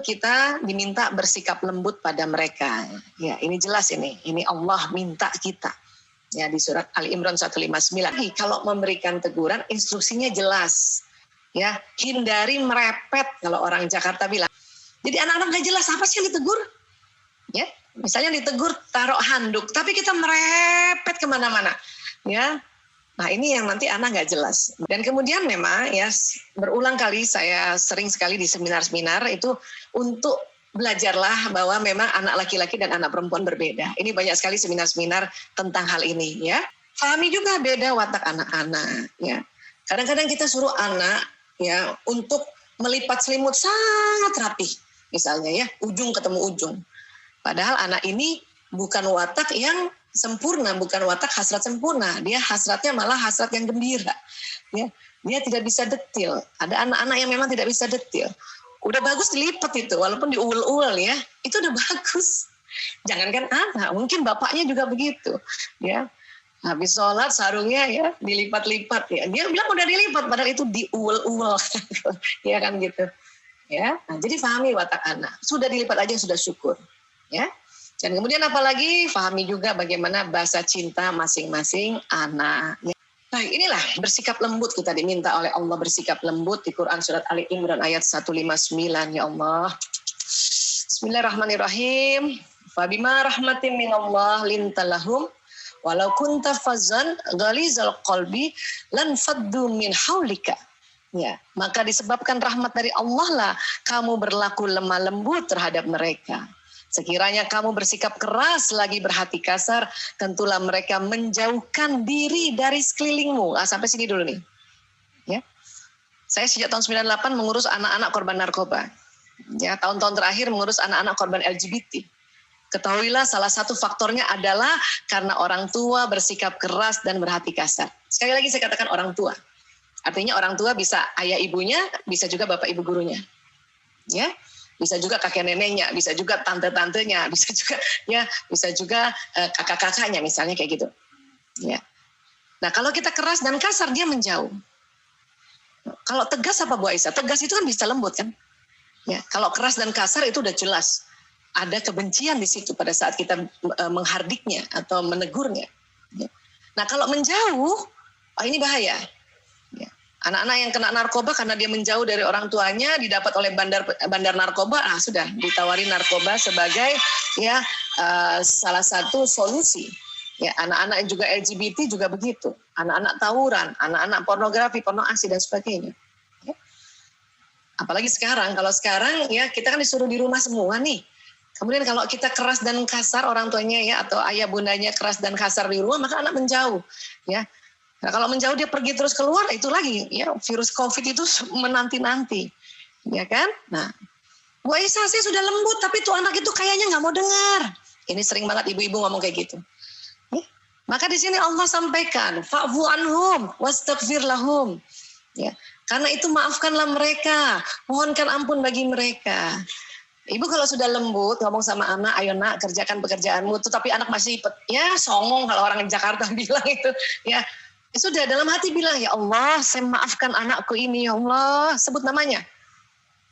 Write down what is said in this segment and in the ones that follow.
kita diminta bersikap lembut pada mereka. Ya, ini jelas ini. Ini Allah minta kita. Ya, di surat Ali Imran 159. Kalau memberikan teguran, instruksinya jelas. Ya, hindari merepet kalau orang Jakarta bilang. Jadi anak-anak nggak jelas apa sih yang ditegur? Ya, misalnya ditegur taruh handuk, tapi kita merepet kemana-mana. Ya, nah ini yang nanti anak nggak jelas. Dan kemudian memang ya berulang kali saya sering sekali di seminar-seminar itu untuk belajarlah bahwa memang anak laki-laki dan anak perempuan berbeda. Ini banyak sekali seminar-seminar tentang hal ini ya. Pahami juga beda watak anak-anak ya. Kadang-kadang kita suruh anak ya untuk melipat selimut sangat rapi misalnya ya, ujung ketemu ujung. Padahal anak ini bukan watak yang sempurna, bukan watak hasrat sempurna. Dia hasratnya malah hasrat yang gembira. Ya, dia tidak bisa detil. Ada anak-anak yang memang tidak bisa detil. Udah bagus dilipat itu, walaupun diuel-uel ya, itu udah bagus. Jangankan anak, mungkin bapaknya juga begitu. Ya, habis sholat sarungnya ya dilipat-lipat ya. Dia bilang udah dilipat, padahal itu diuel-uel, ya kan gitu. Ya, nah, jadi pahami watak anak. Sudah dilipat aja sudah syukur. Ya. Dan kemudian apalagi pahami juga bagaimana bahasa cinta masing-masing anak. Nah inilah bersikap lembut kita diminta oleh Allah bersikap lembut di Quran surat Ali Imran ayat 159 ya Allah. Bismillahirrahmanirrahim. Fabima rahmatin minallah lintalahum walau kunta fazzan ghalizal qalbi lan faddu min haulika. Ya, maka disebabkan rahmat dari Allah lah kamu berlaku lemah lembut terhadap mereka. Sekiranya kamu bersikap keras lagi berhati kasar, tentulah mereka menjauhkan diri dari sekelilingmu. Sampai sini dulu nih. Ya. Saya sejak tahun 98 mengurus anak-anak korban narkoba. Ya, tahun-tahun terakhir mengurus anak-anak korban LGBT. Ketahuilah salah satu faktornya adalah karena orang tua bersikap keras dan berhati kasar. Sekali lagi saya katakan orang tua. Artinya orang tua bisa ayah ibunya, bisa juga bapak ibu gurunya. Ya. Bisa juga kakek neneknya, bisa juga tante-tantenya, bisa juga ya, bisa juga kakak-kakaknya misalnya kayak gitu. Ya. Nah, kalau kita keras dan kasar dia menjauh. Kalau tegas apa Bu Aisyah? Tegas itu kan bisa lembut kan? Ya, kalau keras dan kasar itu udah jelas. Ada kebencian di situ pada saat kita menghardiknya atau menegurnya. Ya. Nah, kalau menjauh, ini bahaya. Anak-anak yang kena narkoba karena dia menjauh dari orang tuanya didapat oleh bandar narkoba, sudah ditawari narkoba sebagai ya salah satu solusi. Ya, anak-anak juga LGBT juga begitu, anak-anak tawuran, anak-anak pornografi, porno aksi dan sebagainya. Ya. Apalagi sekarang, kalau sekarang ya kita kan disuruh di rumah semua nih. Kemudian kalau kita keras dan kasar orang tuanya ya atau ayah bundanya keras dan kasar di rumah, maka anak menjauh. Ya. Nah, kalau menjauh dia pergi terus keluar, itu lagi ya virus COVID itu menanti-nanti, ya kan? Nah, Bu Aisyah sih sudah lembut, tapi tuh anak itu kayaknya nggak mau dengar. Ini sering banget ibu-ibu ngomong kayak gitu. Ya. Maka di sini Allah sampaikan, fa'fu anhum, wastaghfir lahum. Ya, karena itu maafkanlah mereka, mohonkan ampun bagi mereka. Ibu kalau sudah lembut ngomong sama anak, ayo nak kerjakan pekerjaanmu, tetapi anak masih ya songong kalau orang Jakarta bilang itu, ya. Sudah dalam hati bilang, ya Allah, saya maafkan anakku ini, ya Allah. Sebut namanya.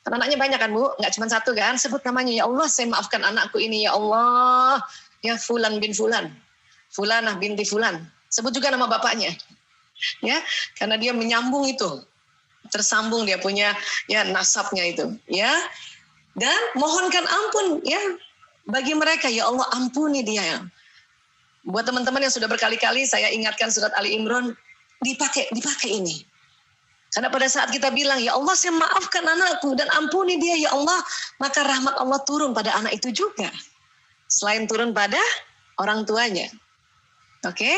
Kan anaknya banyak kan Bu, nggak cuma satu kan. Sebut namanya, ya Allah, saya maafkan anakku ini, ya Allah. Ya Fulan bin Fulan. Fulanah binti Fulan. Sebut juga nama bapaknya. Ya, karena dia menyambung itu. Tersambung dia punya ya nasabnya itu. Ya, dan mohonkan ampun ya bagi mereka, ya Allah ampuni dia. Buat teman-teman yang sudah berkali-kali saya ingatkan surat Ali Imran, dipakai ini. Karena pada saat kita bilang, ya Allah saya maafkan anakku dan ampuni dia ya Allah, maka rahmat Allah turun pada anak itu juga. Selain turun pada orang tuanya. Oke?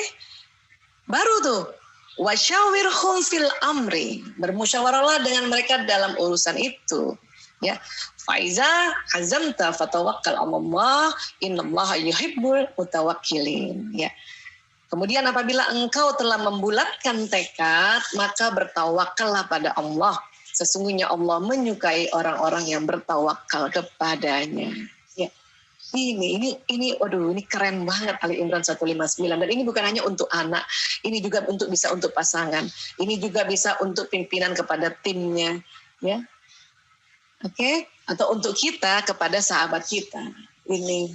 Baru tuh, wasyawirhum fil amri. Bermusyawarahlah dengan mereka dalam urusan itu. Ya, faiza azamta fatawakkal 'alallah innallaha yuhibbul mutawakkilin. Ya. Kemudian apabila engkau telah membulatkan tekad, maka bertawakallah pada Allah. Sesungguhnya Allah menyukai orang-orang yang bertawakal kepadanya. Ya. Ini waduh, ini keren banget Ali Imran 159. Dan ini bukan hanya untuk anak, ini juga bisa untuk pasangan. Ini juga bisa untuk pimpinan kepada timnya, ya. Oke, atau untuk kita kepada sahabat kita. Ini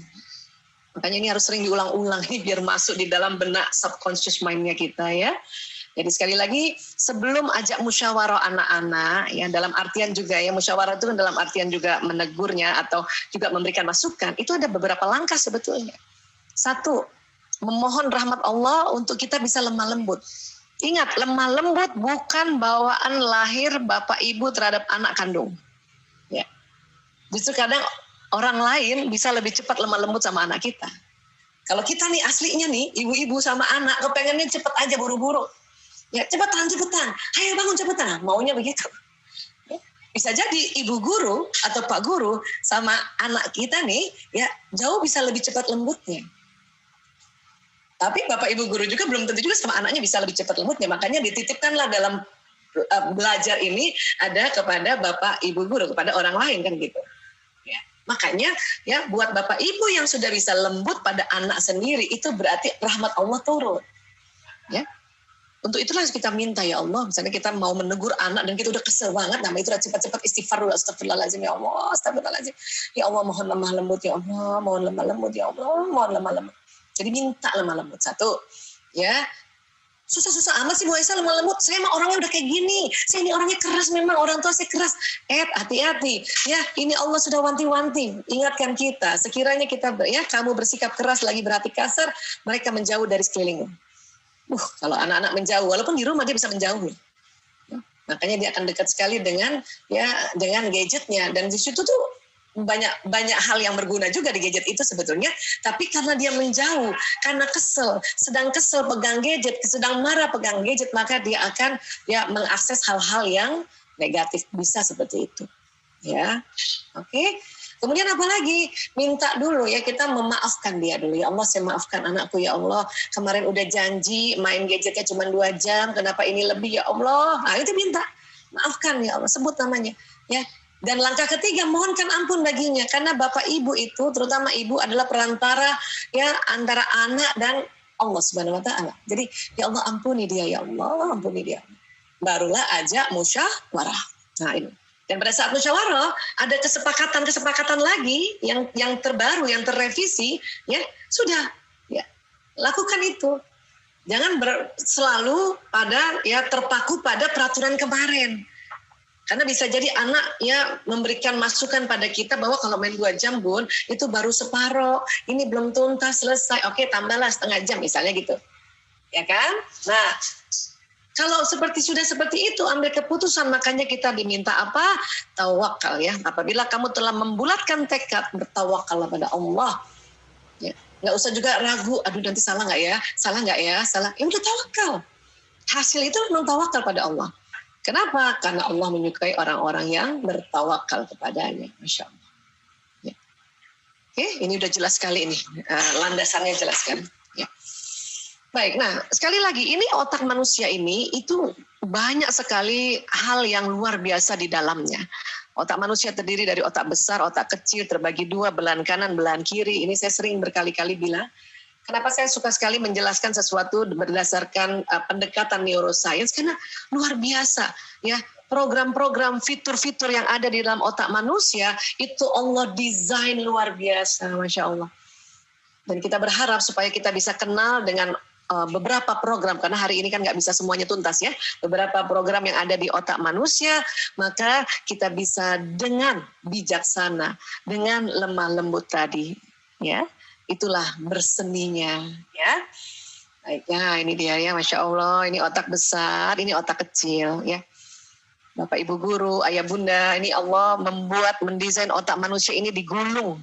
makanya ini harus sering diulang-ulang nih biar masuk di dalam benak subconscious mind-nya kita ya. Jadi sekali lagi sebelum ajak musyawarah anak-anak ya, dalam artian juga ya, musyawarah itu kan dalam artian juga menegurnya atau juga memberikan masukan, itu ada beberapa langkah sebetulnya. Satu, memohon rahmat Allah untuk kita bisa lemah lembut. Ingat, lemah lembut bukan bawaan lahir bapak ibu terhadap anak kandung. Ya. Justru kadang orang lain bisa lebih cepat lemah lembut sama anak kita. Kalau kita nih aslinya nih, ibu-ibu sama anak, kepengennya cepat aja buru-buru. Ya cepetan, ayo bangun cepetan, maunya begitu. Ya. Bisa jadi ibu guru atau pak guru sama anak kita nih, ya jauh bisa lebih cepat lembutnya. Tapi bapak ibu guru juga belum tentu juga sama anaknya bisa lebih cepat lembutnya. Makanya dititipkanlah dalam belajar ini ada kepada bapak ibu guru, kepada orang lain kan gitu. Ya. Makanya ya buat bapak ibu yang sudah bisa lembut pada anak sendiri, itu berarti rahmat Allah turun. Ya. Untuk itulah kita minta ya Allah, misalnya kita mau menegur anak dan kita udah kesel banget, nah itu udah cepat-cepat istighfar dulu, astagfirullahaladzim ya Allah, astagfirullahaladzim. Ya Allah mohon lemah lembut ya Allah, mohon lemah lembut ya Allah, mohon lemah lembut. Jadi minta lemah lembut. Satu, ya susah-susah amat sih Bu Aisyah lemah lembut, saya emang orangnya udah kayak gini, saya ini orangnya keras memang, orang tua saya keras. Hati-hati, ya ini Allah sudah wanti-wanti, ingatkan kita, sekiranya kita ya kamu bersikap keras lagi berhati kasar, mereka menjauh dari sekelilingmu. Kalau anak-anak menjauh, walaupun di rumah dia bisa menjauh. Ya, makanya dia akan dekat sekali dengan gadgetnya, dan di situ tuh banyak hal yang berguna juga di gadget itu sebetulnya. Tapi karena dia menjauh, karena sedang kesel pegang gadget, sedang marah pegang gadget, maka dia akan mengakses hal-hal yang negatif, bisa seperti itu. Ya, oke. Kemudian apa lagi? Minta dulu ya, kita memaafkan dia dulu. Ya Allah, saya maafkan anakku ya Allah. Kemarin udah janji main gadgetnya cuma 2 jam, kenapa ini lebih ya Allah? Nah itu minta. Maafkan ya Allah, sebut namanya. Ya. Dan langkah ketiga, mohonkan ampun baginya. Karena bapak ibu itu, terutama ibu adalah perantara ya antara anak dan Allah Subhanahu wa Ta'ala. Jadi ya Allah ampuni dia ya Allah, ampuni dia. Barulah ajak musyawarah. Nah ini. Dan pada saat musyawarah ada kesepakatan lagi yang terbaru, yang terrevisi, ya sudah, ya lakukan itu. Jangan selalu terpaku pada peraturan kemarin. Karena bisa jadi anak ya memberikan masukan pada kita bahwa kalau main 2 jam Bun, itu baru separoh, ini belum tuntas selesai, oke tambahlah setengah jam misalnya gitu. Ya kan? Nah, kalau sudah seperti itu, ambil keputusan, makanya kita diminta apa? Tawakal ya. Apabila kamu telah membulatkan tekad, bertawakallah pada Allah. Ya. Nggak usah juga ragu, aduh nanti salah nggak ya? Salah. Ya udah tawakal. Hasil itu memang tawakal pada Allah. Kenapa? Karena Allah menyukai orang-orang yang bertawakal kepadanya. Masya Allah. Ya. Oke, ini udah jelas sekali ini. Landasannya jelas kan? Ya. Baik, nah sekali lagi ini otak manusia ini itu banyak sekali hal yang luar biasa di dalamnya. Otak manusia terdiri dari otak besar, otak kecil, terbagi 2, belahan kanan, belahan kiri. Ini saya sering berkali-kali bilang. Kenapa saya suka sekali menjelaskan sesuatu berdasarkan pendekatan neuroscience? Karena luar biasa ya. Program-program, fitur-fitur yang ada di dalam otak manusia itu Allah desain luar biasa, Masya Allah. Dan kita berharap supaya kita bisa kenal dengan beberapa program, karena hari ini kan nggak bisa semuanya tuntas ya, beberapa program yang ada di otak manusia, maka kita bisa dengan bijaksana, dengan lemah lembut tadi, ya, itulah berseninya, ya. Baik, ya ini dia ya, Masya Allah, ini otak besar, ini otak kecil, ya. Bapak Ibu guru, ayah bunda, ini Allah mendesain otak manusia ini digulung,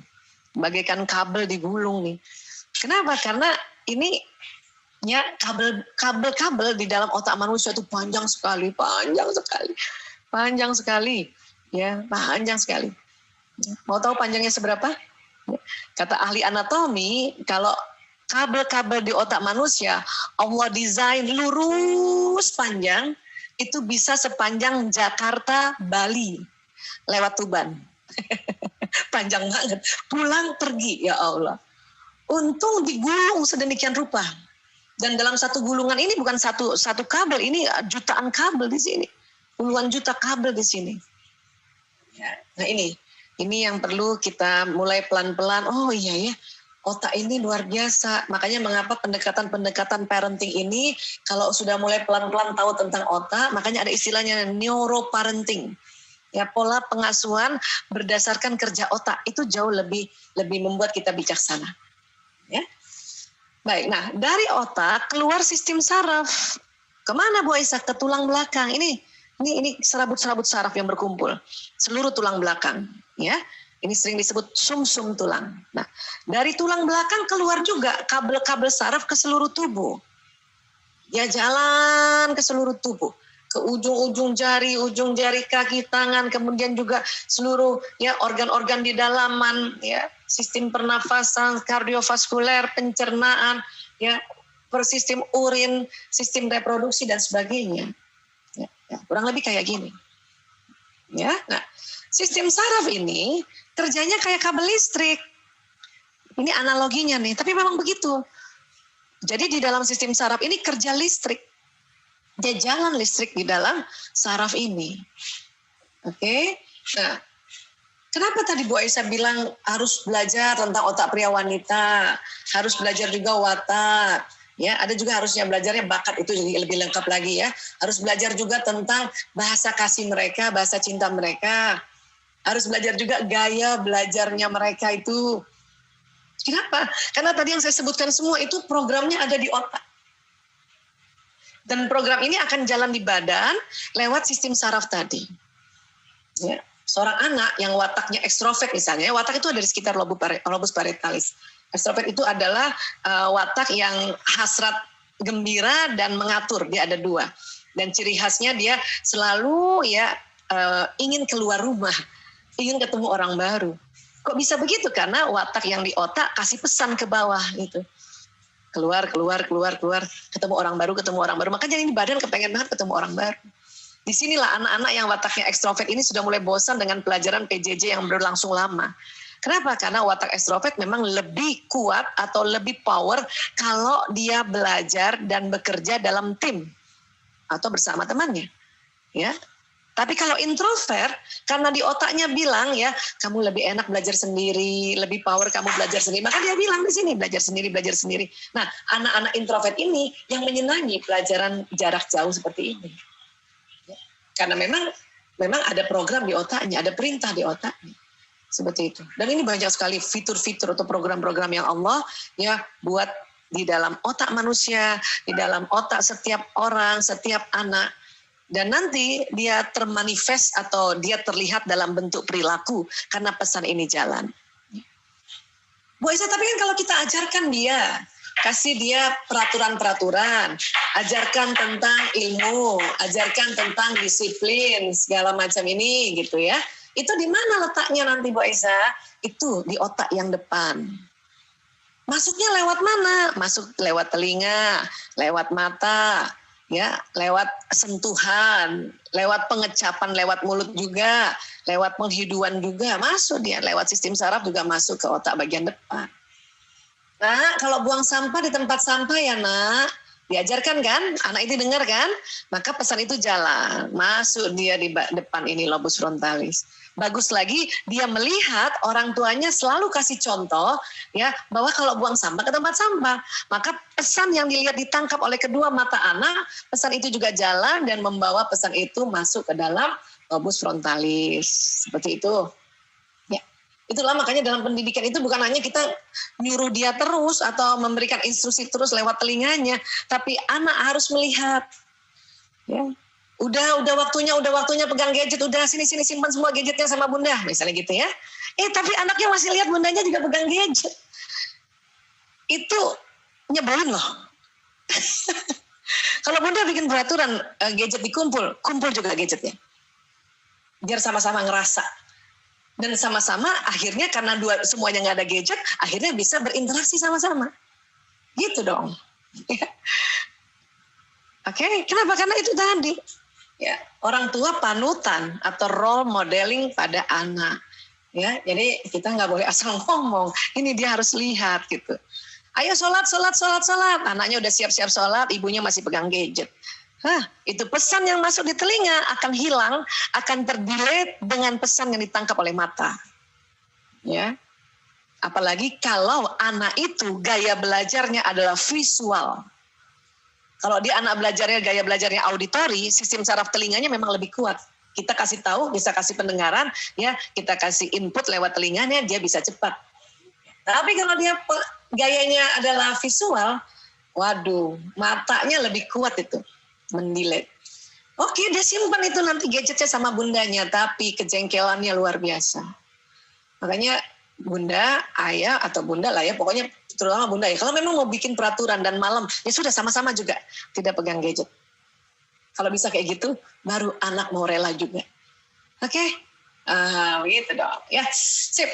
bagaikan kabel digulung nih. Kenapa? Karena ini ya kabel-kabel di dalam otak manusia itu panjang sekali ya, panjang sekali. Mau tahu panjangnya seberapa? Kata ahli anatomi, kalau kabel-kabel di otak manusia Allah desain lurus panjang, itu bisa sepanjang Jakarta Bali lewat Tuban. Panjang banget, pulang pergi ya Allah. Untung digulung sedemikian rupa. Dan dalam satu gulungan ini bukan satu kabel, ini jutaan kabel di sini. Puluhan juta kabel di sini. Ya, nah ini. Ini yang perlu kita mulai pelan-pelan. Oh iya ya, otak ini luar biasa. Makanya mengapa pendekatan-pendekatan parenting ini kalau sudah mulai pelan-pelan tahu tentang otak, makanya ada istilahnya neuroparenting. Ya, pola pengasuhan berdasarkan kerja otak itu jauh lebih membuat kita bijaksana. Ya. Baik, nah dari otak keluar sistem saraf. Kemana Bu Aisyah? Ke tulang belakang. Ini serabut-serabut saraf yang berkumpul. Seluruh tulang belakang. Ya. Ini sering disebut sumsum tulang. Nah, dari tulang belakang keluar juga kabel-kabel saraf ke seluruh tubuh. Ya, jalan ke seluruh tubuh. Ke ujung jari kaki, tangan, kemudian juga seluruh ya organ-organ di dalaman, ya, sistem pernafasan, kardiovaskuler, pencernaan, ya, sistem urin, sistem reproduksi dan sebagainya. Ya, kurang lebih kayak gini. Ya, nah, sistem saraf ini kerjanya kayak kabel listrik. Ini analoginya nih, tapi memang begitu. Jadi di dalam sistem saraf ini kerja listrik. Dia jalan listrik di dalam saraf ini. Oke. Nah, kenapa tadi Bu Aisyah bilang harus belajar tentang otak pria wanita, harus belajar juga watak. Ya, ada juga harusnya belajarnya bakat itu jadi lebih lengkap lagi ya. Harus belajar juga tentang bahasa kasih mereka, bahasa cinta mereka. Harus belajar juga gaya belajarnya mereka itu. Kenapa? Karena tadi yang saya sebutkan semua itu programnya ada di otak. Dan program ini akan jalan di badan lewat sistem saraf tadi. Ya. Seorang anak yang wataknya ekstrovert misalnya, watak itu ada di sekitar lobus parietalis. Ekstrovert itu adalah watak yang hasrat gembira dan mengatur, dia ada dua. Dan ciri khasnya dia selalu ya ingin keluar rumah, ingin ketemu orang baru. Kok bisa begitu? Karena watak yang di otak kasih pesan ke bawah gitu. Keluar, ketemu orang baru. Makanya ini badan kepengen banget ketemu orang baru. Disinilah anak-anak yang wataknya ekstrovert ini sudah mulai bosan dengan pelajaran PJJ yang berlangsung lama. Kenapa? Karena watak ekstrovert memang lebih kuat atau lebih power kalau dia belajar dan bekerja dalam tim atau bersama temannya. Ya. Tapi kalau introvert, karena di otaknya bilang ya, kamu lebih enak belajar sendiri, lebih power kamu belajar sendiri. Maka dia bilang di sini belajar sendiri. Nah, anak-anak introvert ini yang menyenangi pelajaran jarak jauh seperti ini. Ya. Karena memang ada program di otaknya, ada perintah di otaknya. Seperti itu. Dan ini banyak sekali fitur-fitur atau program-program yang Allah ya buat di dalam otak manusia, di dalam otak setiap orang, setiap anak. Dan nanti dia termanifest atau dia terlihat dalam bentuk perilaku karena pesan ini jalan. Bu Aisyah, tapi kan kalau kita ajarkan dia, kasih dia peraturan-peraturan, ajarkan tentang ilmu, ajarkan tentang disiplin, segala macam ini gitu ya. Itu di mana letaknya nanti Bu Aisyah? Itu di otak yang depan. Masuknya lewat mana? Masuk lewat telinga, lewat mata, ya, lewat sentuhan, lewat pengecapan, lewat mulut juga, lewat penghiduan juga, masuk dia, lewat sistem saraf juga masuk ke otak bagian depan. Nah, kalau buang sampah di tempat sampah ya nak, diajarkan kan, anak ini dengar kan, maka pesan itu jalan, masuk dia di depan ini lobus frontalis. Bagus lagi, dia melihat orang tuanya selalu kasih contoh ya bahwa kalau buang sampah ke tempat sampah, maka pesan yang dilihat ditangkap oleh kedua mata anak, pesan itu juga jalan dan membawa pesan itu masuk ke dalam lobus frontalis. Seperti itu. Ya. Itulah makanya dalam pendidikan itu bukan hanya kita nyuruh dia terus atau memberikan instruksi terus lewat telinganya, tapi anak harus melihat. Ya. Udah waktunya pegang gadget, udah sini simpan semua gadgetnya sama bunda, misalnya gitu ya. Tapi anaknya masih lihat bundanya juga pegang gadget. Itu nyebelin loh. Kalau bunda bikin peraturan gadget kumpul juga gadgetnya. Biar sama-sama ngerasa. Dan sama-sama akhirnya karena semuanya nggak ada gadget, akhirnya bisa berinteraksi sama-sama. Gitu dong. Oke, kenapa? Karena itu tadi. Ya, orang tua panutan atau role modeling pada anak. Ya, jadi kita nggak boleh asal ngomong. Ini dia harus lihat gitu. Ayo sholat. Anaknya udah siap-siap sholat, ibunya masih pegang gadget. Itu pesan yang masuk di telinga akan hilang, akan terdelete dengan pesan yang ditangkap oleh mata. Ya. Apalagi kalau anak itu gaya belajarnya adalah visual. Kalau dia anak belajarnya gaya belajarnya auditori, sistem saraf telinganya memang lebih kuat. Kita kasih tahu, bisa kasih pendengaran, ya kita kasih input lewat telinganya, dia bisa cepat. Tapi kalau dia gayanya adalah visual, waduh, matanya lebih kuat itu, mendelete. Oke, dia simpan itu nanti gadgetnya sama bundanya, tapi kejengkelannya luar biasa. Makanya bunda, ayah, atau bunda lah ya, pokoknya terutama bunda ya. Kalau memang mau bikin peraturan dan malam, ya sudah sama-sama juga tidak pegang gadget. Kalau bisa kayak gitu, baru anak mau rela juga. Oke? Begitu dong. Ya, sip.